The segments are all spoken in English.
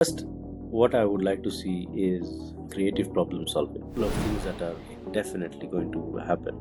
First, what I would like to see is creative problem solving. A couple of things that are definitely going to happen.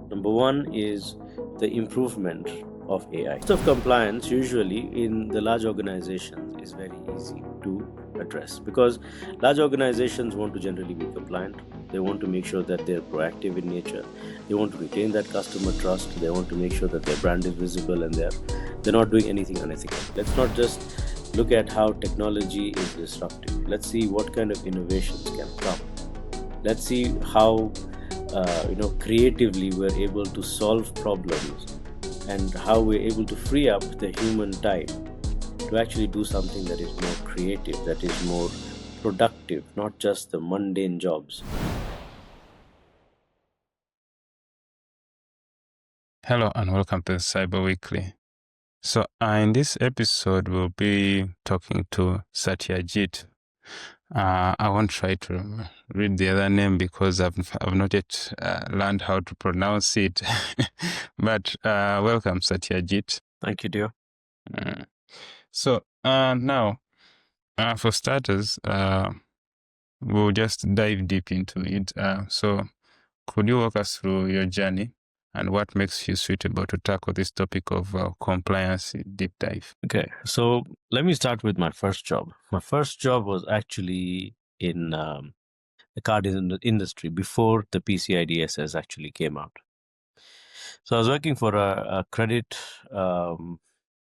Number one is the improvement of AI. Cost of compliance usually in the large organizations is very easy to address because large organizations want to generally be compliant. They want to make sure that they're proactive in nature. They want to retain that customer trust. They want to make sure that their brand is visible and they're not doing anything unethical. Let's not just look at how technology is disruptive. Let's see what kind of innovations can come. Let's see how creatively we're able to solve problems and how we're able to free up the human time to actually do something that is more creative, that is more productive, not just the mundane jobs. Hello and welcome to Cyber Weekly. So, in this episode, we'll be talking to Satyajit. I won't try to read the other name because I've not yet learned how to pronounce it. But welcome, Satyajit. Thank you, dear. So now, for starters, we'll just dive deep into it. So, could you walk us through your journey and what makes you suitable to tackle this topic of compliance deep dive? Okay, so let me start with my first job. My first job was actually in the card industry before the PCI DSS actually came out. So I was working for a credit.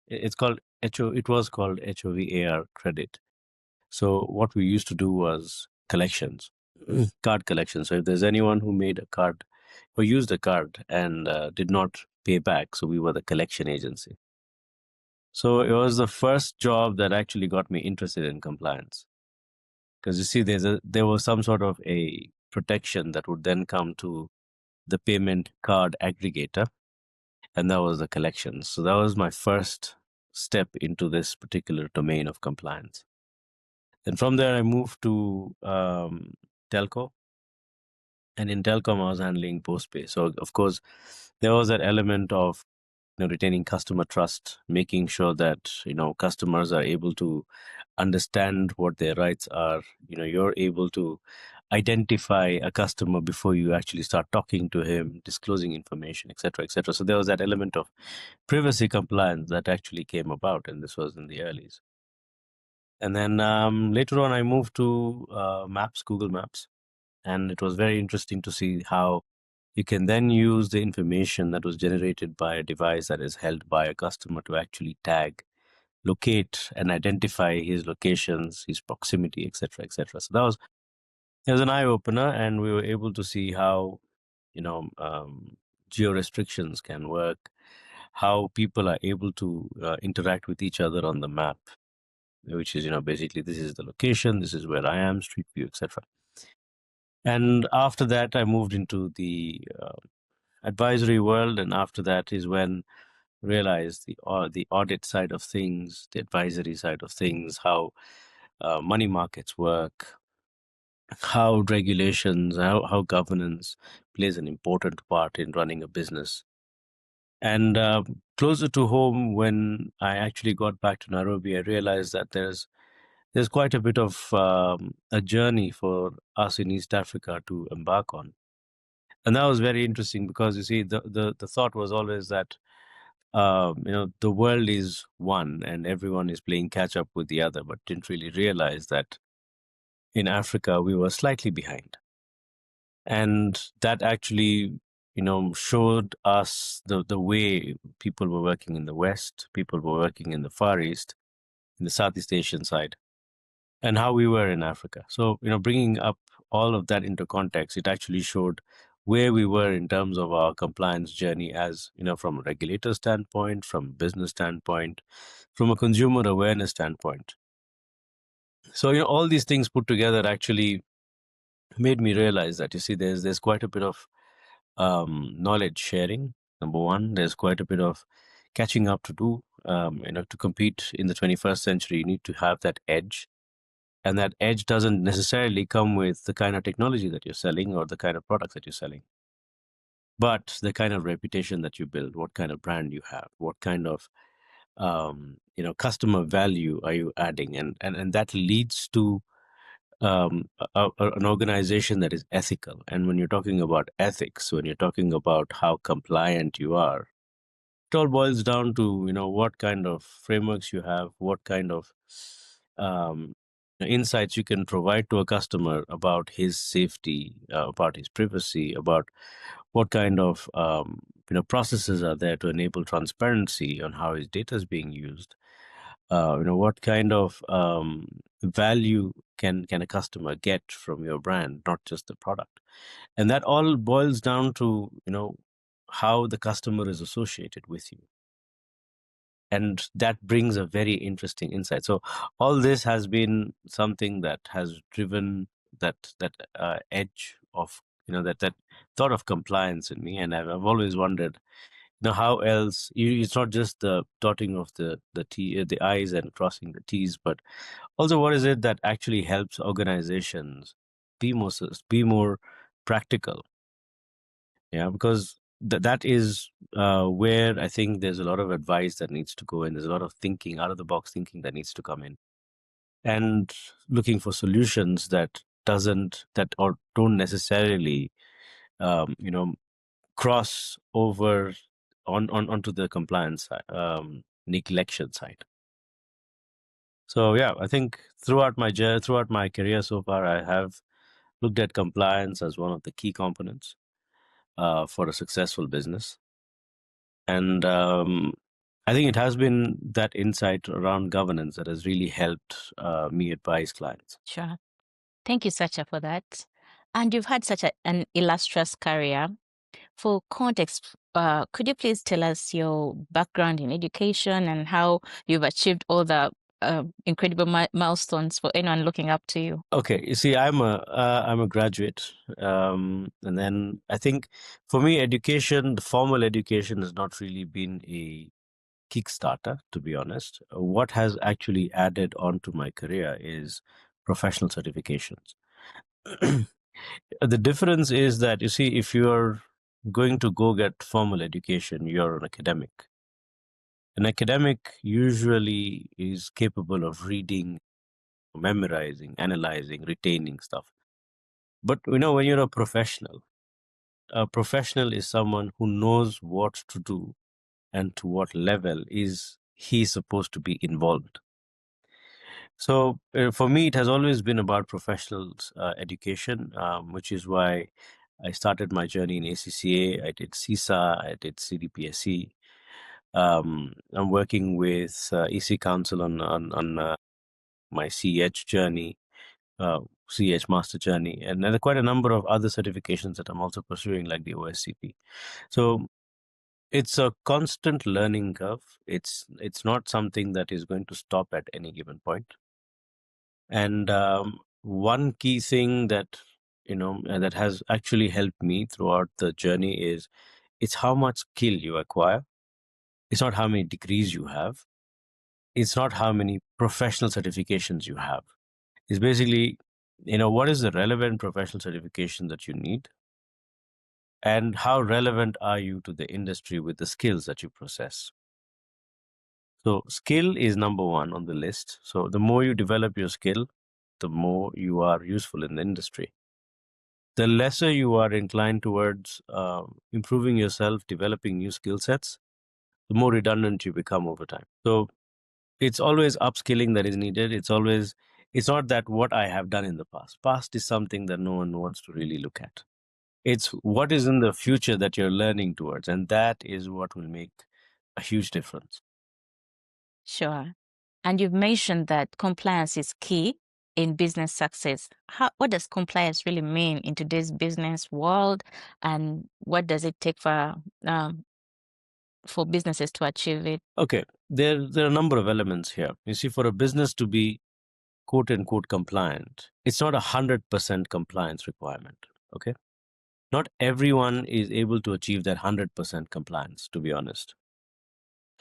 It's called HO. It was called HOVAR credit. So what we used to do was collections, card collections. So if there's anyone who made a card or used a card and did not pay back, so we were the collection agency. So it was the first job that actually got me interested in compliance, because you see, there was some sort of a protection that would then come to the payment card aggregator, and that was the collections. So that was my first step into this particular domain of compliance. And from there, I moved to telco, and in telecom, I was handling postpay. So of course, there was that element of retaining customer trust, making sure that customers are able to understand what their rights are. You're able to identify a customer before you actually start talking to him, disclosing information, etc., etc. So there was that element of privacy compliance that actually came about, and this was in the earlys. And then later on, I moved to Google Maps, and it was very interesting to see how you can then use the information that was generated by a device that is held by a customer to actually tag, locate, and identify his locations, his proximity, etc., etc. So it was an eye opener, and we were able to see how geo restrictions can work, how people are able to interact with each other on the map, which is basically this is the location, this is where I am, street view, etc. And after that, I moved into the advisory world, and after that is when I realized the audit side of things, the advisory side of things, how money markets work, how regulations, how governance plays an important part in running a business. And closer to home, when I actually got back to Nairobi, I realized that there's quite a bit of a journey for us in East Africa to embark on. And that was very interesting because you see, the thought was always that the world is one and everyone is playing catch up with the other, but didn't really realize that in Africa we were slightly behind. And that actually, showed us the way people were working in the West, people were working in the Far East, in the Southeast Asian side, and how we were in Africa. So, bringing up all of that into context, it actually showed where we were in terms of our compliance journey, as from a regulator standpoint, from a business standpoint, from a consumer awareness standpoint. So, all these things put together actually made me realize that, you see, there's quite a bit of knowledge sharing. Number one, there's quite a bit of catching up to do. To compete in the 21st century, you need to have that edge. And that edge doesn't necessarily come with the kind of technology that you're selling or the kind of products that you're selling, but the kind of reputation that you build, what kind of brand you have, what kind of customer value are you adding, and that leads to an organization that is ethical. And when you're talking about ethics, when you're talking about how compliant you are, it all boils down to what kind of frameworks you have, what kind of um, insights you can provide to a customer about his safety, about his privacy, about what kind of processes are there to enable transparency on how his data is being used. What kind of value can a customer get from your brand, not just the product. And that all boils down to how the customer is associated with you, and that brings a very interesting insight. So all this has been something that has driven that edge of that thought of compliance in me. And I've always wondered how else it's not just the dotting of the i's and crossing the t's, but also what is it that actually helps organizations be more practical. Yeah, because that is where I think there's a lot of advice that needs to go in. There's a lot of thinking, out of the box thinking, that needs to come in, and looking for solutions that doesn't that or don't necessarily um, you know cross over onto the compliance side, neglection side. So yeah, I think throughout my career so far, I have looked at compliance as one of the key components for a successful business. And I think it has been that insight around governance that has really helped me advise clients. Sure. Thank you, Sacha, for that. And you've had such an illustrious career. For context, could you please tell us your background in education and how you've achieved all the incredible milestones for anyone looking up to you? Okay, you see, I'm a graduate, and then I think for me, education, the formal education, has not really been a Kickstarter, to be honest. What has actually added on to my career is professional certifications. The difference is that, you see, if you're going to go get formal education, you're an academic. An academic usually is capable of reading, memorizing, analyzing, retaining stuff. But when you're a professional is someone who knows what to do and to what level is he supposed to be involved. So for me, it has always been about professional education, which is why I started my journey in ACCA. I did CISA, I did CDPSE. I'm working with EC Council on my CH journey, CH master journey, and there are quite a number of other certifications that I'm also pursuing, like the OSCP. So it's a constant learning curve. It's not something that is going to stop at any given point. And one key thing that that has actually helped me throughout the journey is it's how much skill you acquire. It's not how many degrees you have. It's not how many professional certifications you have. It's basically, what is the relevant professional certification that you need, and how relevant are you to the industry with the skills that you possess. So skill is number one on the list. So the more you develop your skill, the more you are useful in the industry. The lesser you are inclined towards improving yourself, developing new skill sets, the more redundant you become over time. So it's always upskilling that is needed. It's not that what I have done in the past. Past is something that no one wants to really look at. It's what is in the future that you're learning towards, and that is what will make a huge difference. Sure. And you've mentioned that compliance is key in business success. What does compliance really mean in today's business world, and what does it take for businesses to achieve it? Okay, there are a number of elements here. You see, for a business to be quote unquote compliant, it's not 100% compliance requirement. Okay, not everyone is able to achieve that 100% compliance, to be honest.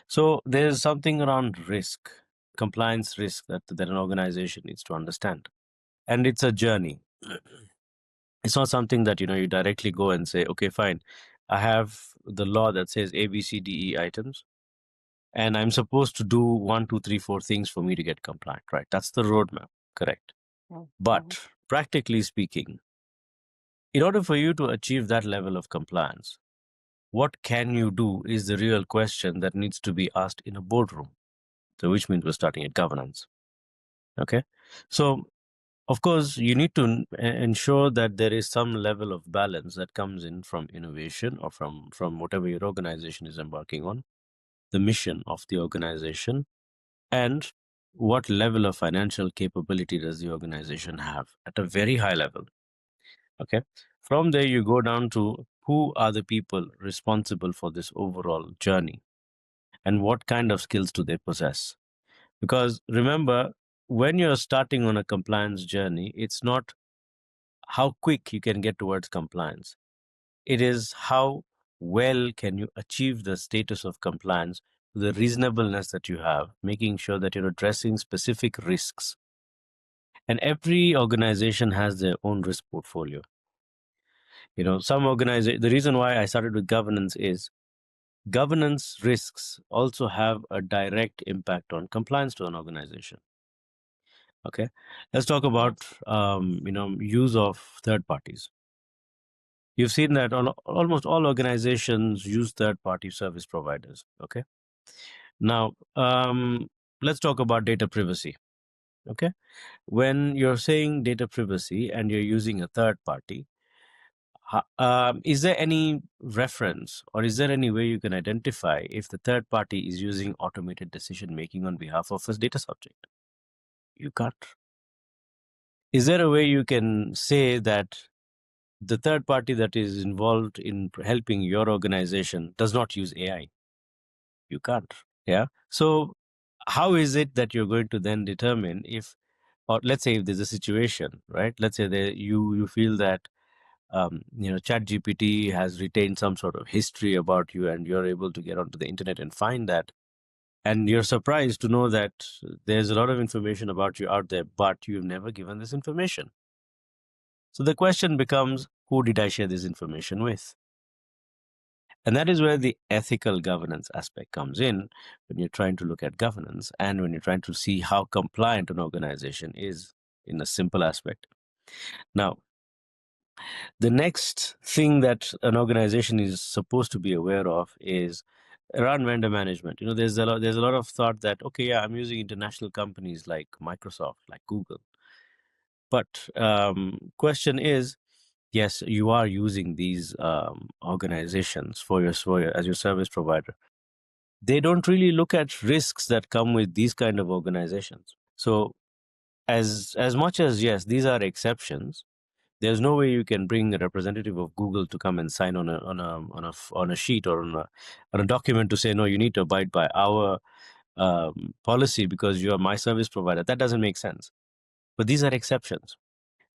So there's something around risk, compliance risk, that an organization needs to understand, and it's a journey. It's not something that you directly go and say, okay, fine, I have the law that says A, B, C, D, E items. and I'm supposed to do 1, 2, 3, 4 things for me to get compliant, right? That's the roadmap, correct? But practically speaking, in order for you to achieve that level of compliance, what can you do is the real question that needs to be asked in a boardroom. So, which means we're starting at governance. Okay. So, of course, you need to ensure that there is some level of balance that comes in from innovation or from whatever your organization is embarking on, the mission of the organization, and what level of financial capability does the organization have at a very high level. Okay. From there, you go down to who are the people responsible for this overall journey and what kind of skills do they possess. Because remember, when you're starting on a compliance journey, it's not how quick you can get towards compliance. It is how well can you achieve the status of compliance, the reasonableness that you have, making sure that you're addressing specific risks. And every organization has their own risk portfolio. Some organization, the reason why I started with governance is governance risks also have a direct impact on compliance to an organization. Okay, let's talk about use of third parties. You've seen that almost all organizations use third-party service providers. Okay, now let's talk about data privacy. Okay, when you're saying data privacy and you're using a third party, is there any reference or is there any way you can identify if the third party is using automated decision making on behalf of its data subject? You can't. Is there a way you can say that the third party that is involved in helping your organization does not use AI? You can't. Yeah. So how is it that you're going to then determine if, or let's say if there's a situation, right? Let's say that you feel that ChatGPT has retained some sort of history about you, and you're able to get onto the internet and find that, and you're surprised to know that there's a lot of information about you out there, but you've never given this information. So the question becomes, who did I share this information with? And that is where the ethical governance aspect comes in when you're trying to look at governance and when you're trying to see how compliant an organization is in a simple aspect. Now, the next thing that an organization is supposed to be aware of is around vendor management. There's a lot of thought that, okay, yeah, I'm using international companies like Microsoft, like Google. But question is, yes, you are using these organizations for your as your service provider. They don't really look at risks that come with these kind of organizations. So as much as, yes, these are exceptions, there's no way you can bring a representative of Google to come and sign on a sheet or on a document to say, no, you need to abide by our policy because you are my service provider. That doesn't make sense. But these are exceptions.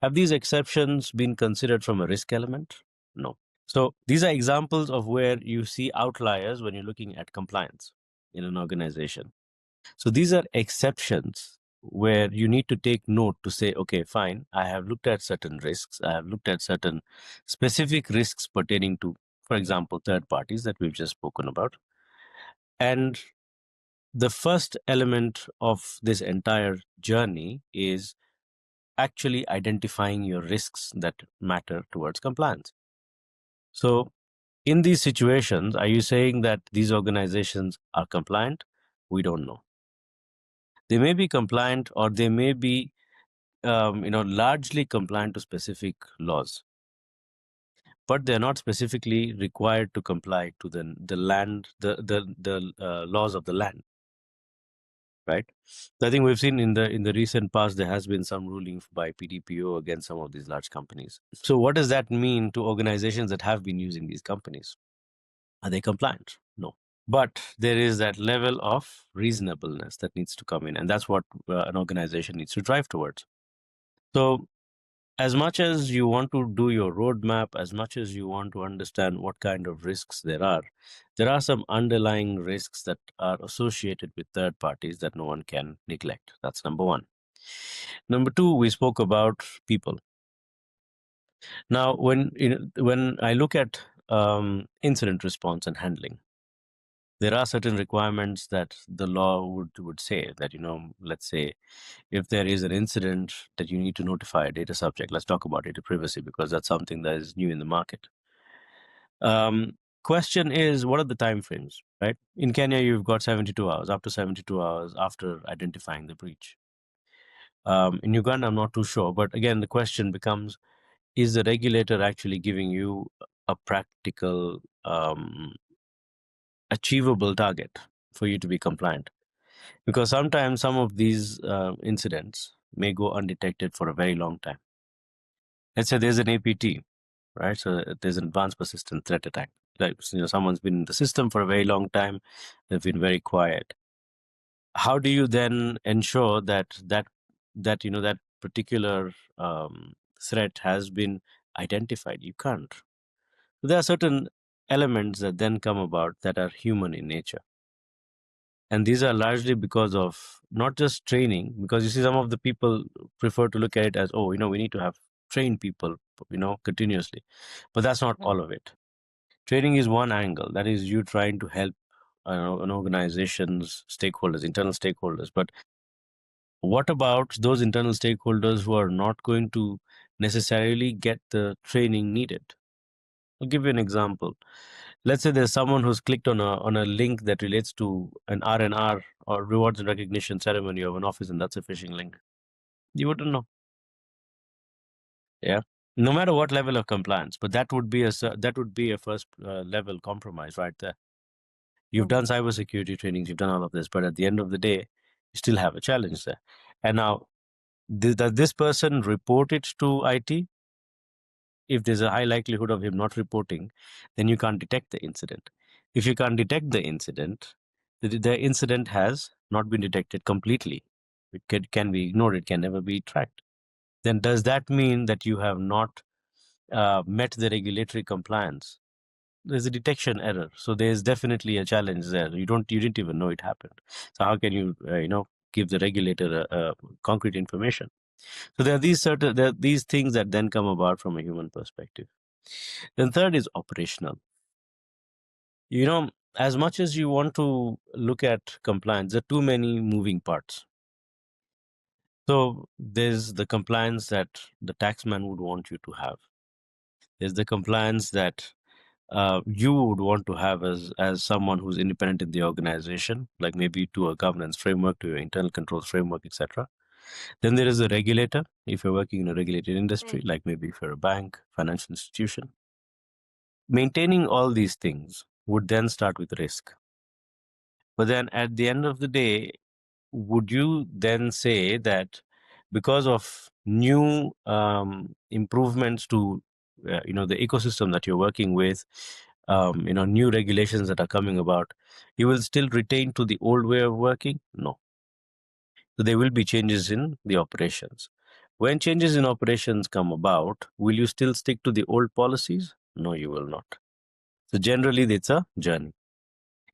Have these exceptions been considered from a risk element? No. So these are examples of where you see outliers when you're looking at compliance in an organization. So these are exceptions where you need to take note to say, okay, fine, I have looked at certain risks. I have looked at certain specific risks pertaining to, for example, third parties that we've just spoken about. And the first element of this entire journey is actually identifying your risks that matter towards compliance. So in these situations, are you saying that these organizations are compliant? We don't know. They may be compliant or they may be largely compliant to specific laws, but they're not specifically required to comply to the land, the laws of the land, right? So I think we've seen in the recent past there has been some ruling by PDPO against some of these large companies. So what does that mean to organizations that have been using these companies? Are they compliant? No. But there is that level of reasonableness that needs to come in, and that's what an organization needs to drive towards. So as much as you want to do your roadmap, as much as you want to understand what kind of risks there are some underlying risks that are associated with third parties that no one can neglect. That's number one. Number two, we spoke about people. Now, when I look at incident response and handling, There are certain requirements that the law would say that, let's say if there is an incident that you need to notify a data subject. Let's talk about data privacy because that's something that is new in the market. Question is, what are the time frames, right? In Kenya, you've got 72 hours, up to 72 hours after identifying the breach. In Uganda, I'm not too sure. But again, the question becomes, is the regulator actually giving you a practical, achievable target for you to be compliant? Because sometimes some of these incidents may go undetected for a very long time. Let's say there's an APT, right? So there's an advanced persistent threat attack. Like, someone's been in the system for a very long time, they've been very quiet. How do you then ensure that particular threat has been identified? You can't. So there are certain elements that then come about that are human in nature. And these are largely because of not just training, because you see some of the people prefer to look at it as, oh, we need to have trained people, continuously. But that's not all of it. Training is one angle. That is you trying to help an organization's stakeholders, internal stakeholders. But what about those internal stakeholders who are not going to necessarily get the training needed? I'll give you an example. Let's say there's someone who's clicked on a link that relates to an R&R or rewards and recognition ceremony of an office, and that's a phishing link. You wouldn't know. Yeah. No matter what level of compliance, but that would be a first level compromise right there. You've done cybersecurity trainings, you've done all of this, but at the end of the day, you still have a challenge there. And now, does this person report it to IT? If there's a high likelihood of him not reporting, then you can't detect the incident. If you can't detect the incident, the incident has not been detected completely. It can be ignored, it can never be tracked. Then does that mean that you have not met the regulatory compliance? There's a detection error, so there's definitely a challenge there. You didn't even know it happened. So how can you give the regulator a concrete information? So there are these things that then come about from a human perspective. Then third is operational. As much as you want to look at compliance, there are too many moving parts. So there's the compliance that the taxman would want you to have. There's the compliance that you would want to have as someone who's independent in the organization, like maybe to a governance framework, to your internal controls framework, etc. Then there is a regulator, if you're working in a regulated industry, like maybe if you're a bank, financial institution. Maintaining all these things would then start with risk. But then at the end of the day, would you then say that because of new improvements to the ecosystem that you're working with, new regulations that are coming about, you will still retain to the old way of working? No. So there will be changes in the operations. When changes in operations come about, will you still stick to the old policies? No, you will not. So generally, it's a journey.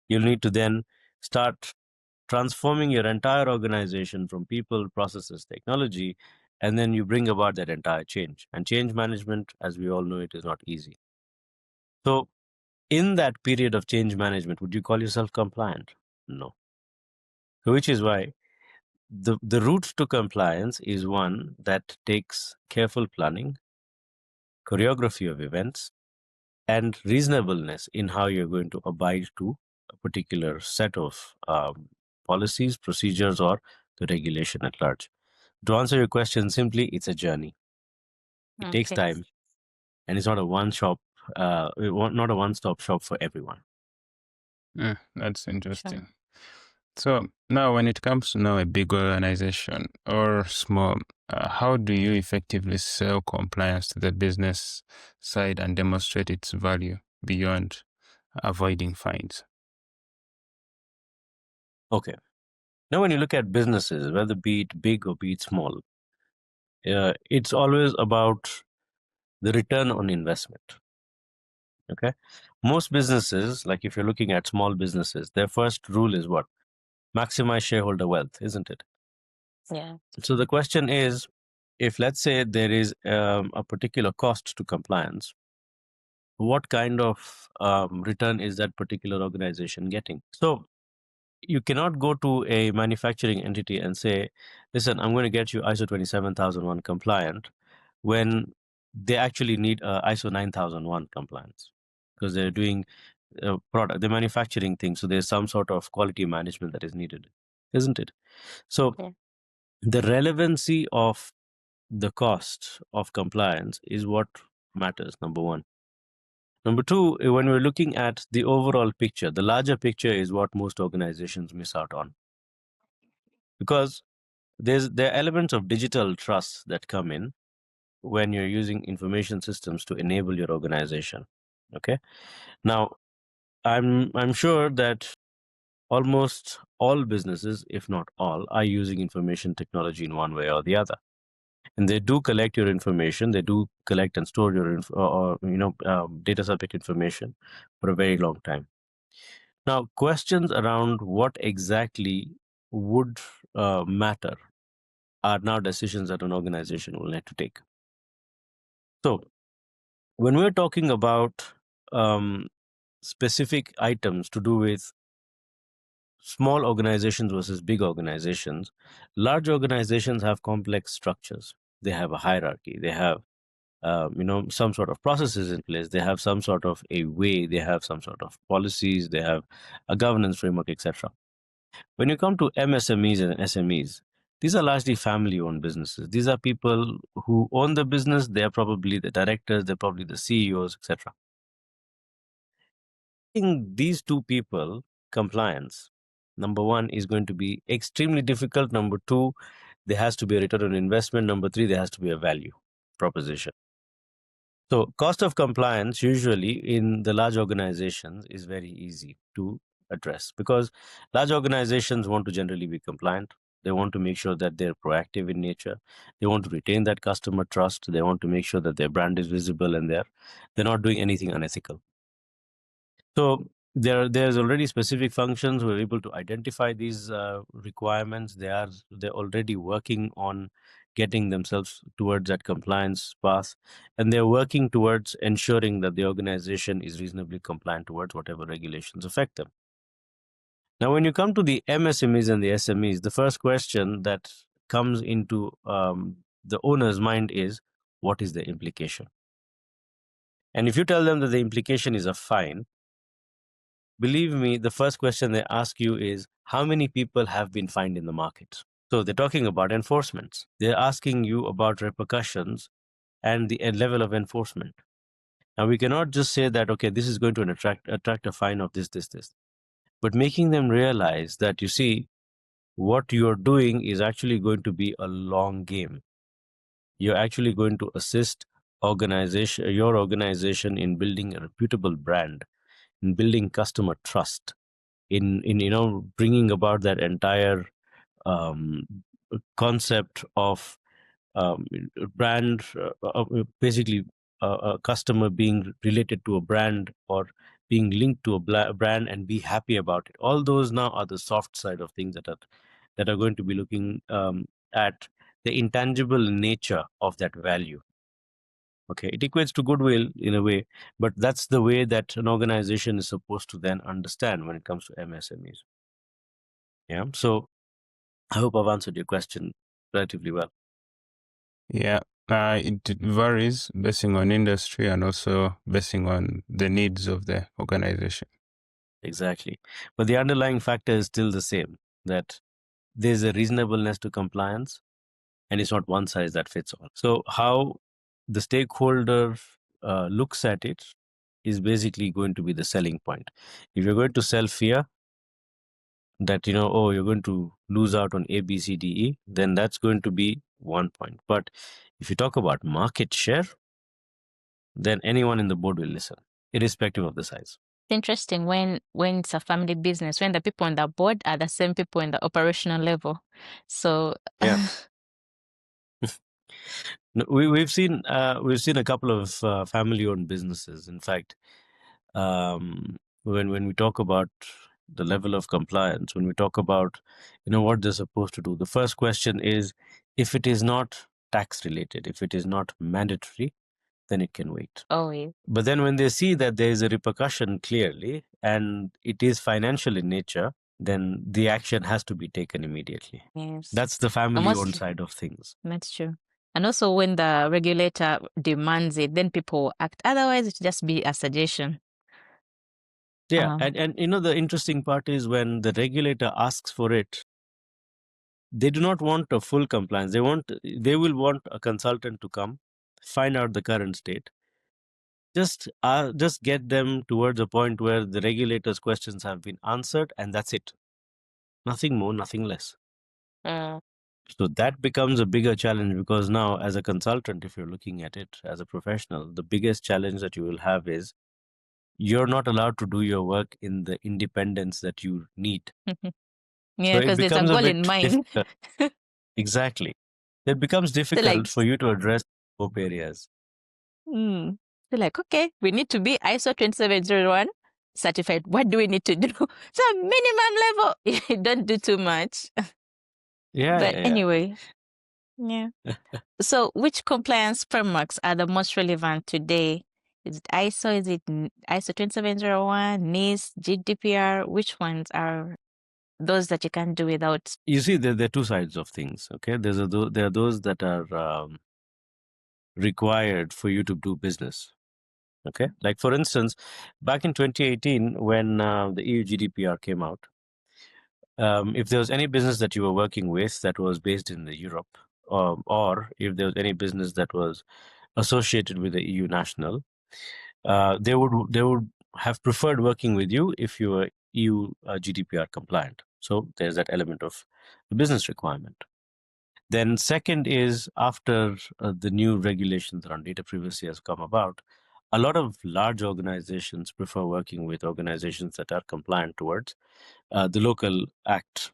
You'll need to then start transforming your entire organization from people, processes, technology, and then you bring about that entire change. And change management, as we all know, it is not easy. So in that period of change management, would you call yourself compliant? No. Which is why the route to compliance is one that takes careful planning, choreography of events, and reasonableness in how you're going to abide to a particular set of policies, procedures, or the regulation at large. To answer your question simply, it's a journey. It takes time, and it's not a not a one-stop shop for everyone. That's interesting. So now when it comes to now a big organization or small, how do you effectively sell compliance to the business side and demonstrate its value beyond avoiding fines? Okay. Now, when you look at businesses, whether be it big or be it small, it's always about the return on investment. Okay. Most businesses, like if you're looking at small businesses, their first rule is what? Maximize shareholder wealth, isn't it? Yeah. So the question is, if let's say there is a particular cost to compliance, what kind of return is that particular organization getting. So you cannot go to a manufacturing entity and say, listen, I'm going to get you ISO 27001 compliant, when they actually need ISO 9001 compliance, because they're doing product, they're manufacturing things. So there's some sort of quality management that is needed, isn't it? So Yeah. the relevancy of the cost of compliance is what matters, number one. Number two, when we're looking at the overall picture, the larger picture is what most organizations miss out on, because there are elements of digital trust that come in when you're using information systems to enable your organization. Okay. Now, I'm sure that almost all businesses, if not all, are using information technology in one way or the other. And they do collect your information. They do collect and store your data subject information for a very long time. Now, questions around what exactly would matter are now decisions that an organization will need to take. So, when we're talking about specific items to do with small organizations versus big organizations, large organizations have complex structures. They have a hierarchy. They have some sort of processes in place. They have some sort of a way. They have some sort of policies. They have a governance framework, etc. When you come to MSMEs and SMEs, these are largely family-owned businesses. These are people who own the business. They're probably the directors. They're probably the CEOs, etc. These two people compliance, number one, is going to be extremely difficult. Number two, there has to be a return on investment. Number three, there has to be a value proposition. So cost of compliance usually in the large organizations is very easy to address, because large organizations want to generally be compliant. They want to make sure that they're proactive in nature. They want to retain that customer trust. They want to make sure that their brand is visible, and they're not doing anything unethical. So there's already specific functions who are able to identify these requirements. They're already working on getting themselves towards that compliance path, and they're working towards ensuring that the organization is reasonably compliant towards whatever regulations affect them. Now, when you come to the MSMEs and the SMEs, the first question that comes into the owner's mind is, what is the implication? And if you tell them that the implication is a fine, believe me, the first question they ask you is, how many people have been fined in the market? So they're talking about enforcements. They're asking you about repercussions and the level of enforcement. Now, we cannot just say that, okay, this is going to attract a fine of this, but making them realize that, you see, what you're doing is actually going to be a long game. You're actually going to assist your organization in building a reputable brand, in building customer trust, in bringing about that entire um, concept of brand, basically a customer being related to a brand or being linked to a brand and be happy about it. All those now are the soft side of things that are going to be looking at the intangible nature of that value. Okay, it equates to goodwill in a way, but that's the way that an organization is supposed to then understand when it comes to MSMEs. Yeah, so I hope I've answered your question relatively well. Yeah, it varies basing on industry and also basing on the needs of the organization. Exactly. But the underlying factor is still the same, that there's a reasonableness to compliance, and it's not one size that fits all. So how the stakeholder looks at it is basically going to be the selling point. If you're going to sell fear that, oh, you're going to lose out on A, B, C, D, E, then that's going to be one point. But if you talk about market share, then anyone in the board will listen, irrespective of the size. It's interesting when it's a family business, when the people on the board are the same people in the operational level. So Yeah. No, we've seen a couple of family-owned businesses. In fact, when we talk about the level of compliance, when we talk about what they're supposed to do, the first question is, if it is not tax related, if it is not mandatory, then it can wait. Always. But then when they see that there is a repercussion clearly and it is financial in nature, then the action has to be taken immediately. Yes. That's the family-owned side of things. That's true. And also when the regulator demands it, then people will act. Otherwise, it just be a suggestion. Yeah, and you know, the interesting part is when the regulator asks for it, they do not want a full compliance. They will want a consultant to come, find out the current state, just get them towards a point where the regulator's questions have been answered, and that's it. Nothing more, nothing less. So that becomes a bigger challenge, because now, as a consultant, if you're looking at it as a professional, the biggest challenge that you will have is you're not allowed to do your work in the independence that you need. Yeah, So because it there's a becomes goal bit in mind. difficult. Exactly. It becomes difficult for you to address scope areas. They're like, okay, we need to be ISO 2701 certified. What do we need to do? So minimum level. Don't do too much. Yeah. But anyway, yeah. So which compliance frameworks are the most relevant today? Is it ISO? Is it ISO 2701, NIST, GDPR? Which ones are those that you can't do without? You see, there are two sides of things. Okay, there are those that are required for you to do business. Okay, like for instance, back in 2018, when the EU GDPR came out, if there was any business that you were working with that was based in the Europe, or if there was any business that was associated with the EU national, they would have preferred working with you if you were EU GDPR compliant. So there's that element of the business requirement. Then second is, after the new regulations around data privacy has come about, a lot of large organizations prefer working with organizations that are compliant towards the local act.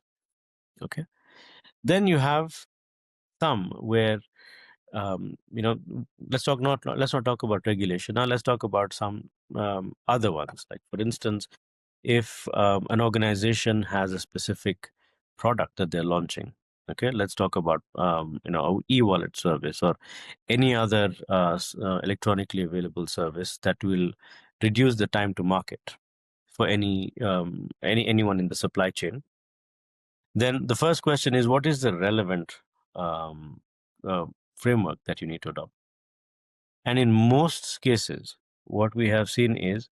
Okay. Then you have some where let's not talk about regulation now. Let's talk about some other ones. Like for instance, if an organization has a specific product that they're launching, okay, let's talk about e-wallet service or any other electronically available service that will reduce the time to market for anyone in the supply chain. Then the first question is, what is the relevant um, framework that you need to adopt? And in most cases, what we have seen is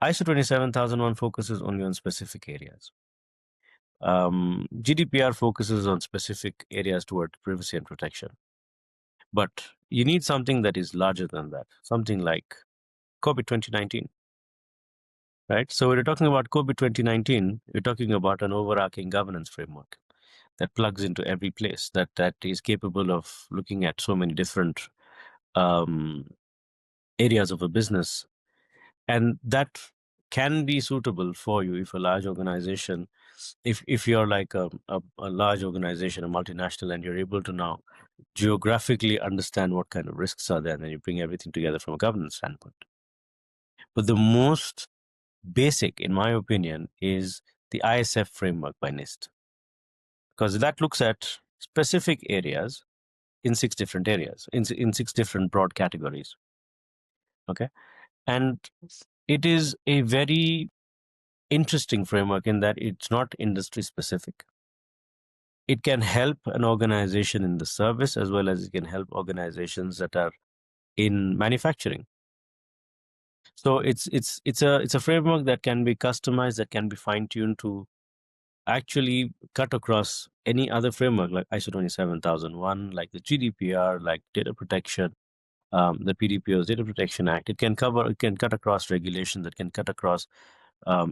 ISO 27001 focuses only on specific areas. GDPR focuses on specific areas toward privacy and protection. But you need something that is larger than that, something like COVID 2019. Right? So when you're talking about COVID 2019, you're talking about an overarching governance framework that plugs into every place, that is capable of looking at so many different areas of a business. And that can be suitable for you if a large organization, if you're like a large organization, a multinational, and you're able to now geographically understand what kind of risks are there, and then you bring everything together from a governance standpoint. But the most basic, in my opinion, is the ISF framework by NIST, because that looks at specific areas in 6 different areas, in 6 different broad categories. Okay. And it is a very interesting framework in that it's not industry specific. It can help an organization in the service as well as it can help organizations that are in manufacturing. So it's a framework that can be customized, that can be fine-tuned to actually cut across any other framework like ISO 27001, like the GDPR, like data protection, the PDPO's Data Protection Act. It can cut across regulations, that can cut across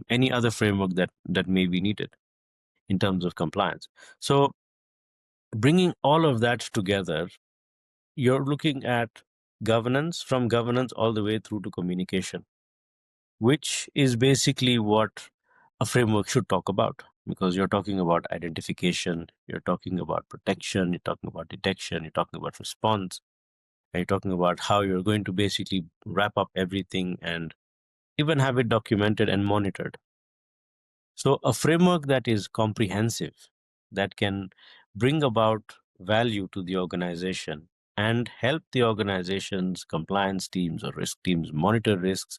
any other framework that may be needed in terms of compliance. So bringing all of that together, you're looking at governance, from governance all the way through to communication, which is basically what a framework should talk about, because you're talking about identification, you're talking about protection, you're talking about detection, you're talking about response, and you're talking about how you're going to basically wrap up everything and even have it documented and monitored. So a framework that is comprehensive, that can bring about value to the organization, and help the organization's compliance teams or risk teams monitor risks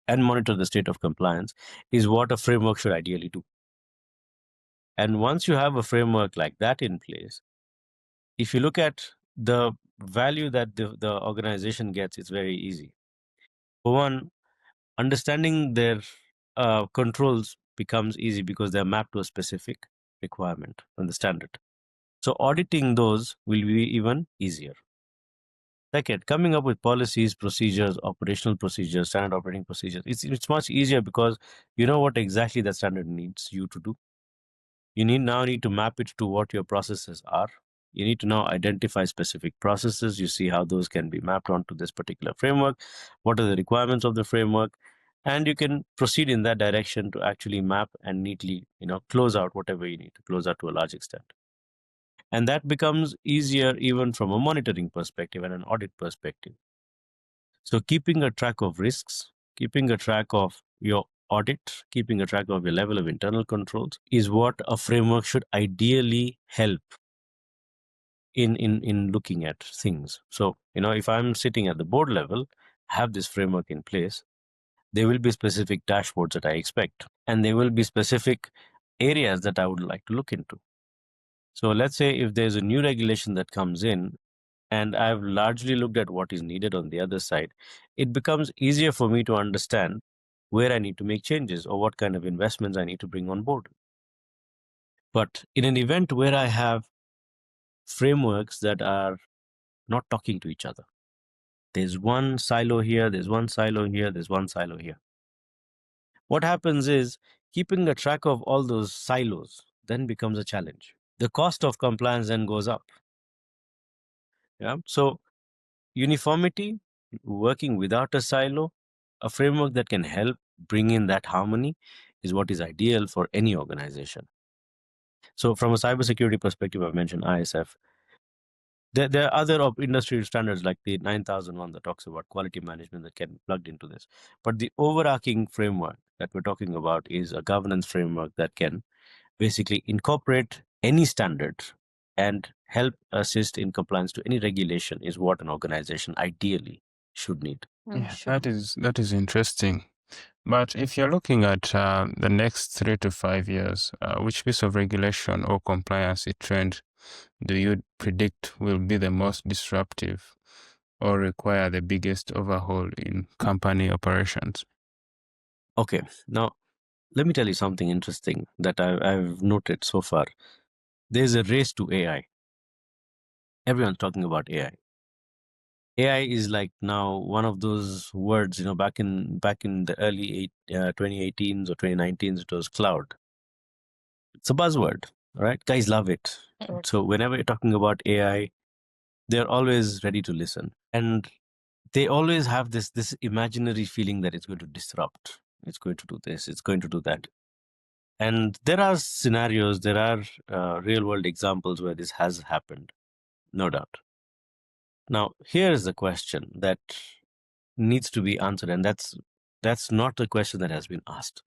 and monitor the state of compliance is what a framework should ideally do. And once you have a framework like that in place, if you look at the value that the organization gets, it's very easy. For one, understanding their controls becomes easy because they're mapped to a specific requirement and the standard. So auditing those will be even easier. Second, coming up with policies, procedures, operational procedures, standard operating procedures. It's much easier because you know what exactly that standard needs you to do. You need to map it to what your processes are. You need to now identify specific processes. You see how those can be mapped onto this particular framework. What are the requirements of the framework? And you can proceed in that direction to actually map and neatly, close out whatever you need to close out to a large extent. And that becomes easier even from a monitoring perspective and an audit perspective. So keeping a track of risks, keeping a track of your audit, keeping a track of your level of internal controls is what a framework should ideally help in looking at things. So, if I'm sitting at the board level, have this framework in place, there will be specific dashboards that I expect, and there will be specific areas that I would like to look into. So let's say if there's a new regulation that comes in, and I've largely looked at what is needed on the other side, it becomes easier for me to understand where I need to make changes or what kind of investments I need to bring on board. But in an event where I have frameworks that are not talking to each other, there's one silo here, there's one silo here, there's one silo here. What happens is keeping a track of all those silos then becomes a challenge. The cost of compliance then goes up. Yeah. So uniformity, working without a silo, a framework that can help bring in that harmony is what is ideal for any organization. So from a cybersecurity perspective, I've mentioned ISF. There are other industry standards like the 9001 that talks about quality management that can be plugged into this. But the overarching framework that we're talking about is a governance framework that can basically incorporate any standard and help assist in compliance to any regulation is what an organization ideally should need. Yeah, Sure. that is interesting. But if you're looking at the next 3 to 5 years, which piece of regulation or compliance trend do you predict will be the most disruptive or require the biggest overhaul in company operations? Okay, now let me tell you something interesting that I've noted so far. There's a race to AI. Everyone's talking about AI. AI is like now one of those words, back in the early 2018s or 2019s, it was cloud. It's a buzzword, right? Guys love it. So whenever you're talking about AI, they're always ready to listen. And they always have this imaginary feeling that it's going to disrupt. It's going to do this, it's going to do that. And there are scenarios, there are real world examples where this has happened, no doubt. Now, here's the question that needs to be answered, and that's not the question that has been asked.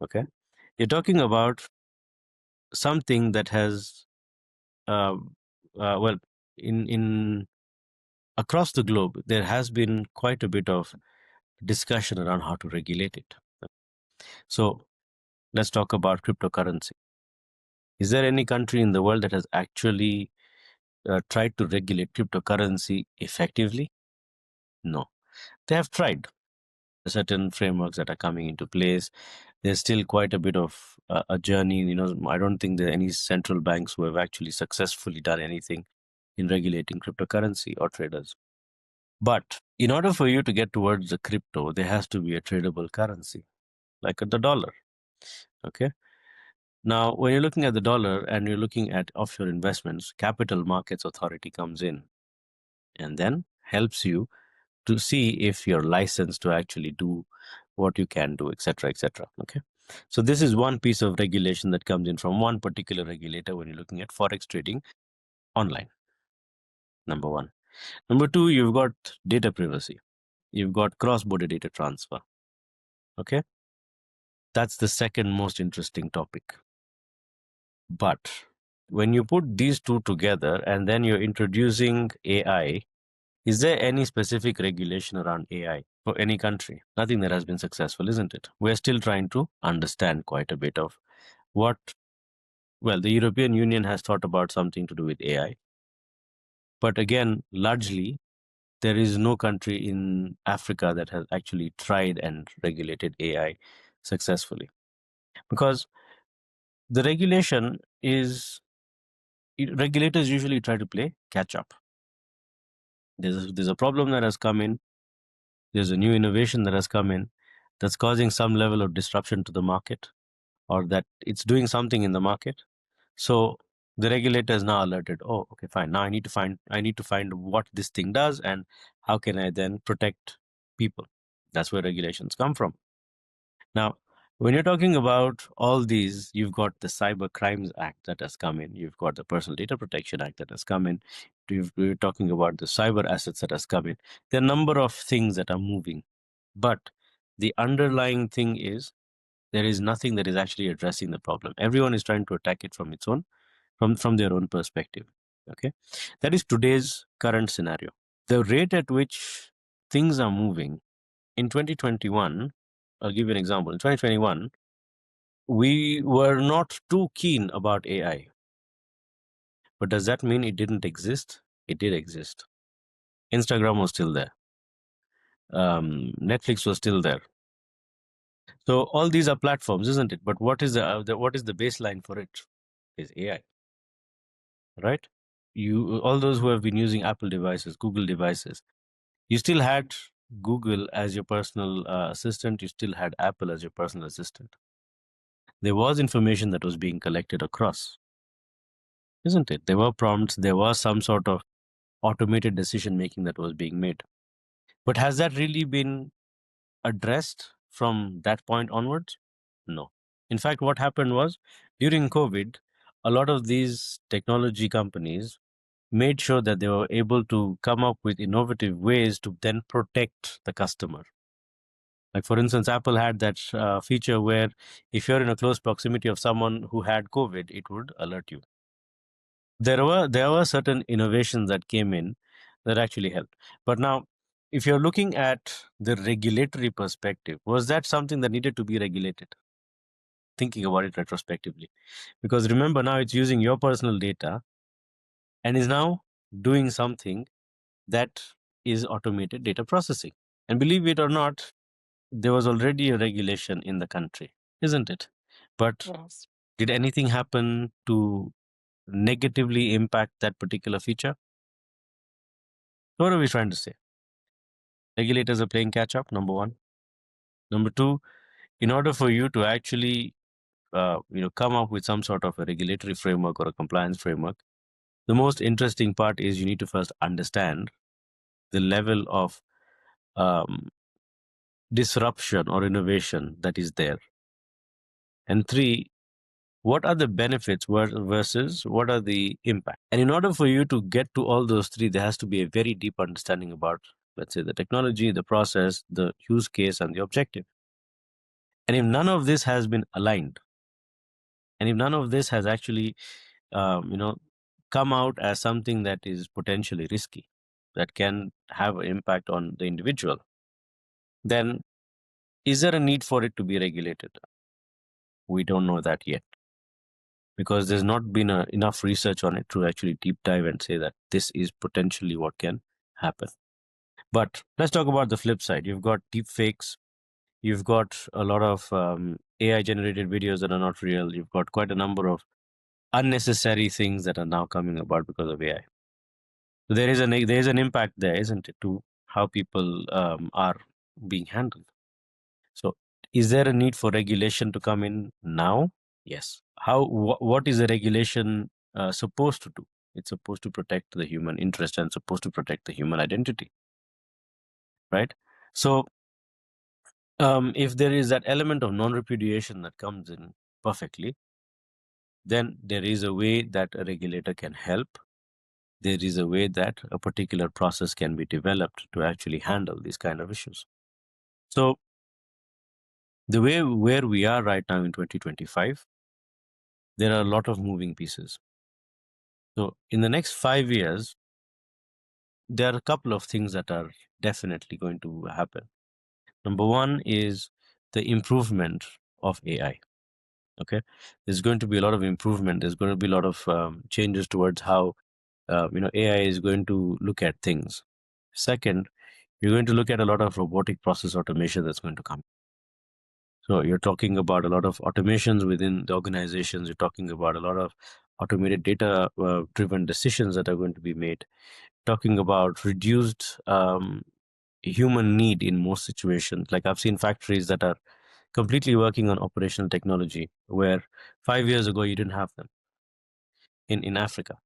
Okay, you're talking about something that has, well, in across the globe, there has been quite a bit of discussion around how to regulate it. So let's talk about cryptocurrency. Is there any country in the world that has actually tried to regulate cryptocurrency effectively? No. They have tried. Certain frameworks that are coming into place. There's still quite a bit of a journey. I don't think there are any central banks who have actually successfully done anything in regulating cryptocurrency or traders. But in order for you to get towards the crypto, there has to be a tradable currency, like the dollar. Okay. Now, when you're looking at the dollar and you're looking at offshore investments, Capital Markets Authority comes in and then helps you to see if you're licensed to actually do what you can do, etc., etc. Okay. So this is one piece of regulation that comes in from one particular regulator when you're looking at forex trading online. Number one. Number two, you've got data privacy. You've got cross-border data transfer. Okay. That's the second most interesting topic. But when you put these two together and then you're introducing AI, is there any specific regulation around AI for any country? Nothing that has been successful, isn't it? We're still trying to understand quite a bit of what, well, the European Union has thought about something to do with AI. But again, largely, there is no country in Africa that has actually tried and regulated AI successfully. Because the regulation is, regulators usually try to play catch up. There's a problem that has come in, there's a new innovation that has come in that's causing some level of disruption to the market, or that it's doing something in the market. So the regulator is now alerted, oh, okay, fine, now I need to find what this thing does and how can I then protect people. That's where regulations come from. Now, when you're talking about all these, you've got the Cyber Crimes Act that has come in, you've got the Personal Data Protection Act that has come in, you're talking about the cyber assets that has come in. There are a number of things that are moving, but the underlying thing is there is nothing that is actually addressing the problem. Everyone is trying to attack it from its own, from their own perspective. Okay, that is today's current scenario. The rate at which things are moving in 2021, I'll give you an example. In 2021, we were not too keen about AI. But does that mean it didn't exist? It did exist. Instagram was still there. Netflix was still there. So all these are platforms, isn't it? But what is the baseline for it? Is AI, right? All those who have been using Apple devices, Google devices, you still had Google as your personal assistant. You still had Apple as your personal assistant. There was information that was being collected across, isn't it? There were prompts. There was some sort of automated decision making that was being made. But has that really been addressed from that point onwards? No. In fact, what happened was during COVID, a lot of these technology companies made sure that they were able to come up with innovative ways to then protect the customer. Like, for instance, Apple had that feature where if you're in a close proximity of someone who had COVID, it would alert you. There were certain innovations that came in that actually helped. But now, if you're looking at the regulatory perspective, was that something that needed to be regulated? Thinking about it retrospectively, because remember, now it's using your personal data and is now doing something that is automated data processing. And believe it or not, there was already a regulation in the country, isn't it? But Yes. did anything happen to negatively impact that particular feature? What are we trying to say? Regulators are playing catch up, number one. Number two, in order for you to actually come up with some sort of a regulatory framework or a compliance framework, the most interesting part is you need to first understand the level of um, disruption or innovation that is there. And three, what are the benefits versus what are the impacts? And in order for you to get to all those three, there has to be a very deep understanding about, let's say, the technology, the process, the use case, and the objective. And if none of this has been aligned, and if none of this has actually, come out as something that is potentially risky, that can have an impact on the individual, then is there a need for it to be regulated? We don't know that yet, because there's not been enough research on it to actually deep dive and say that this is potentially what can happen. But let's talk about the flip side. You've got deep fakes. You've got a lot of AI generated videos that are not real. You've got quite a number of unnecessary things that are now coming about because of AI. So there is an impact there, isn't it, to how people are being handled. So is there a need for regulation to come in now? Yes. What is the regulation supposed to do? It's supposed to protect the human interest and supposed to protect the human identity, right? So if there is that element of non-repudiation that comes in perfectly, then there is a way that a regulator can help. There is a way that a particular process can be developed to actually handle these kind of issues. So the way where we are right now in 2025, there are a lot of moving pieces. So in the next 5 years, there are a couple of things that are definitely going to happen. Number one is the improvement of AI. Okay, there's going to be a lot of improvement. There's going to be a lot of changes towards how AI is going to look at things. Second, you're going to look at a lot of robotic process automation that's going to come. So you're talking about a lot of automations within the organizations. You're talking about a lot of automated data driven decisions that are going to be made. Talking about reduced human need in most situations. Like I've seen factories that are completely working on operational technology where 5 years ago you didn't have them in Africa.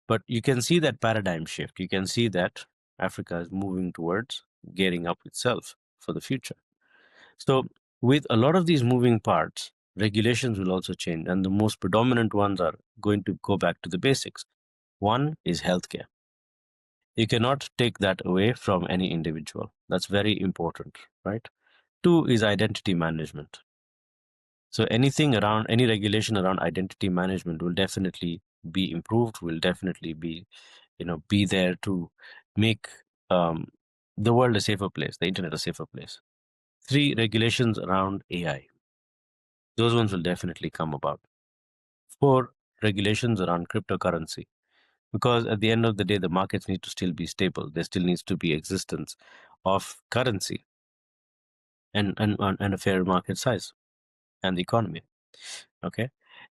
But you can see that paradigm shift. You can see that Africa is moving towards gearing up itself for the future. So with a lot of these moving parts, regulations will also change. And the most predominant ones are going to go back to the basics. One is healthcare. You cannot take that away from any individual. That's very important, right? Two is identity management. So anything around any regulation around identity management will definitely be improved, will definitely be there to make the world a safer place, the internet a safer place. Three, regulations around AI. Those ones will definitely come about. Four, regulations around cryptocurrency. Because at the end of the day, the markets need to still be stable. There still needs to be existence of currency and a fair market size and the economy. Okay.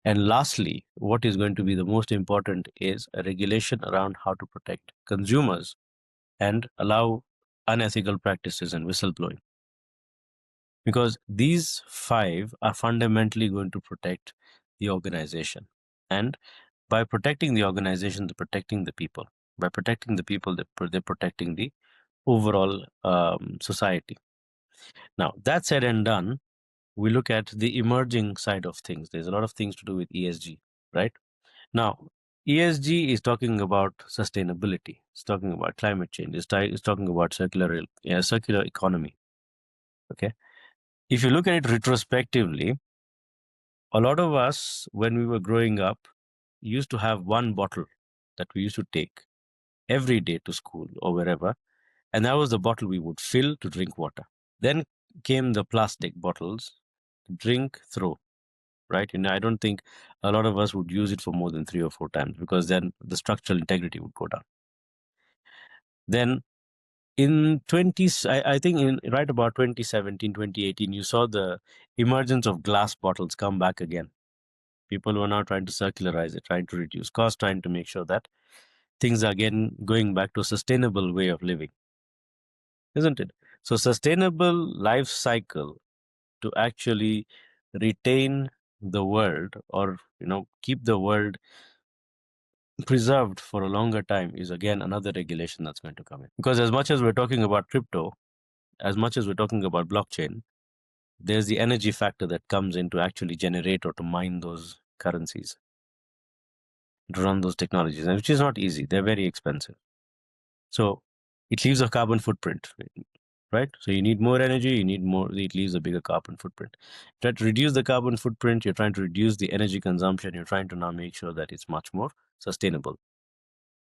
And lastly, what is going to be the most important is a regulation around how to protect consumers and allow unethical practices and whistleblowing. Because these five are fundamentally going to protect the organization. And by protecting the organization, they're protecting the people. By protecting the people, they're protecting the overall society. Now, that said and done, we look at the emerging side of things. There's a lot of things to do with ESG, right? Now, ESG is talking about sustainability. It's talking about climate change. It's talking about circular economy. Okay. If you look at it retrospectively, a lot of us, when we were growing up, used to have one bottle that we used to take every day to school or wherever, and that was the bottle we would fill to drink water. Then came the plastic bottles, drink, throw. Right? I don't think a lot of us would use it for more than 3 or 4 times because then the structural integrity would go down. Then in 20s, I think in right about 2017, 2018, you saw the emergence of glass bottles come back again. People were now trying to circularize it, trying to reduce cost, trying to make sure that things are again going back to a sustainable way of living, isn't it? So sustainable life cycle to actually retain the world or keep the world preserved for a longer time is again another regulation that's going to come in. Because as much as we're talking about crypto, as much as we're talking about blockchain, there's the energy factor that comes in to actually generate or to mine those currencies, to run those technologies, and which is not easy. They're very expensive. So it leaves a carbon footprint, right? So you need more energy, you need more, it leaves a bigger carbon footprint. Try to reduce the carbon footprint, you're trying to reduce the energy consumption, you're trying to now make sure that it's much more sustainable.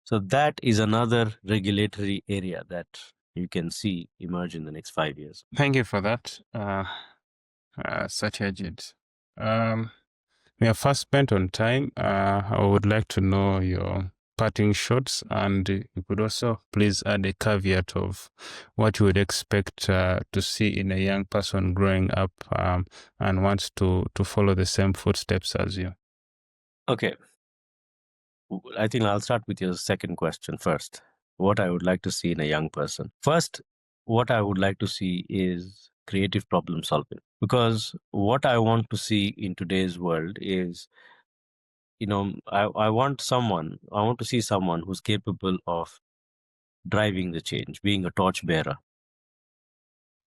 So that is another regulatory area that you can see emerge in the next 5 years. Thank you for that, Satyajit. We are fast spent on time. I would like to know your parting shots, and you could also please add a caveat of what you would expect to see in a young person growing up and wants to follow the same footsteps as you. Okay. I think I'll start with your second question first. What I would like to see in a young person. First, what I would like to see is creative problem solving. Because what I want to see in today's world is, I want to see someone who's capable of driving the change, being a torch bearer.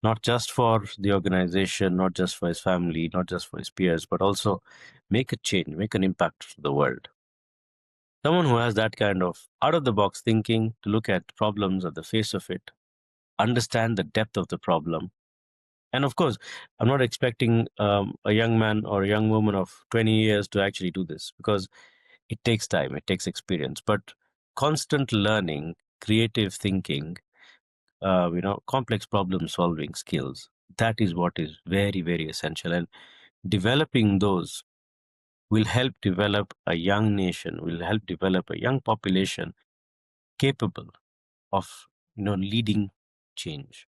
Not just for the organization, not just for his family, not just for his peers, but also make a change, make an impact to the world. Someone who has that kind of out of the box thinking to look at problems at the face of it, understand the depth of the problem. And of course, I'm not expecting a young man or a young woman of 20 years to actually do this, because It takes time, it takes experience, but constant learning, creative thinking, complex problem solving skills, that is what is very, very essential. And developing those will help develop a young nation, will help develop a young population capable of leading change.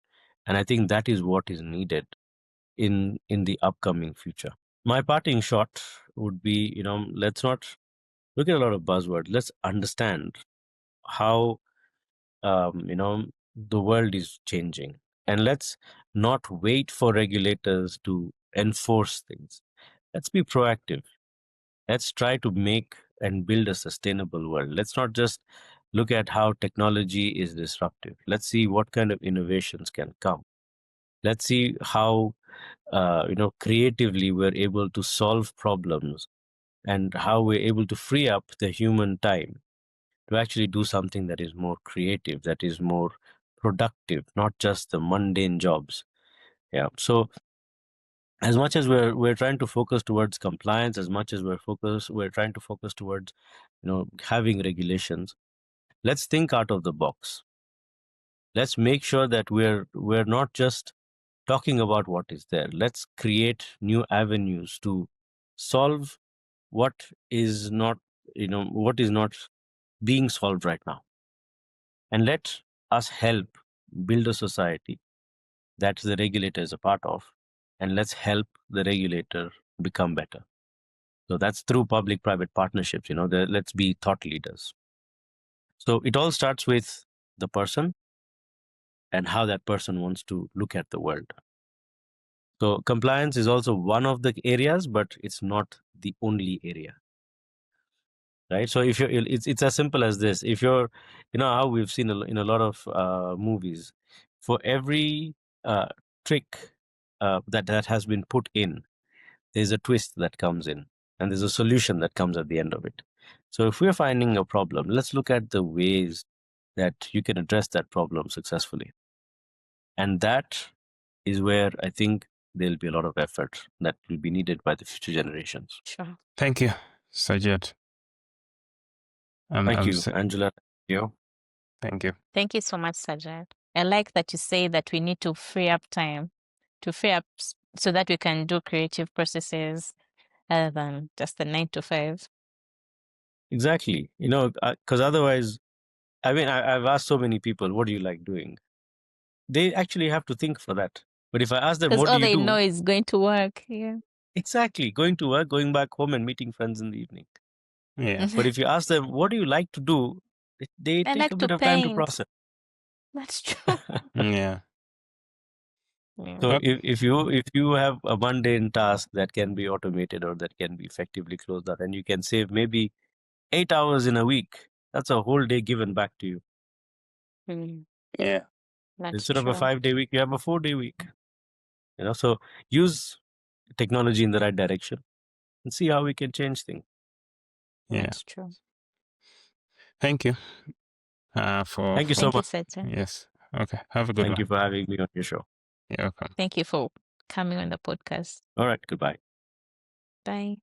And I think that is what is needed in the upcoming future. My parting shot would be, let's not look at a lot of buzzwords. Let's understand how the world is changing, and let's not wait for regulators to enforce things. Let's be proactive. Let's try to make and build a sustainable world. Let's not just look at how technology is disruptive. Let's see what kind of innovations can come. Let's see how creatively we're able to solve problems, and how we're able to free up the human time to actually do something that is more creative, that is more productive, not just the mundane jobs. Yeah. So as much as we're trying to focus towards compliance, as much as we're trying to focus towards having regulations, let's think out of the box. Let's make sure that we're not just talking about what is there. Let's create new avenues to solve what is not being solved right now, and let us help build a society that the regulator is a part of, and let's help the regulator become better. So that's through public private partnerships. Let's be thought leaders. So it all starts with the person and how that person wants to look at the world. So compliance is also one of the areas, but it's not the only area, right? So if it's as simple as this. If you're, how we've seen in a lot of movies, for every trick that has been put in, there's a twist that comes in, and there's a solution that comes at the end of it. So if we're finding a problem, let's look at the ways that you can address that problem successfully. And that is where I think there'll be a lot of effort that will be needed by the future generations. Sure. Thank you, Sajid. Thank you, Angela. Thank you. Thank you so much, Sajid. I like that you say that we need to free up time, so that we can do creative processes other than just the 9 to 5. Exactly. Because otherwise, I've asked so many people, what do you like doing? They actually have to think for that. But if I ask them, Because what do all you they do? know is going to work. Yeah. Exactly. Going to work, going back home and meeting friends in the evening. Yeah. But if you ask them, what do you like to do? They I take like a to bit of time to paint. process. That's true. Yeah. Yeah. So Okay. if you have a mundane task that can be automated or that can be effectively closed down, and you can save maybe 8 hours in a week, that's a whole day given back to you. Mm, Yeah. that's Instead of a true. 5-day week, you have a 4-day week. So use technology in the right direction and see how we can change things. Yeah. That's true. Thank you. Thank you so Thank you, much. Satan. Yes. Okay. Have a good Thank one. you for having me on your show. You're welcome. Thank you for coming on the podcast. All right. Goodbye. Bye.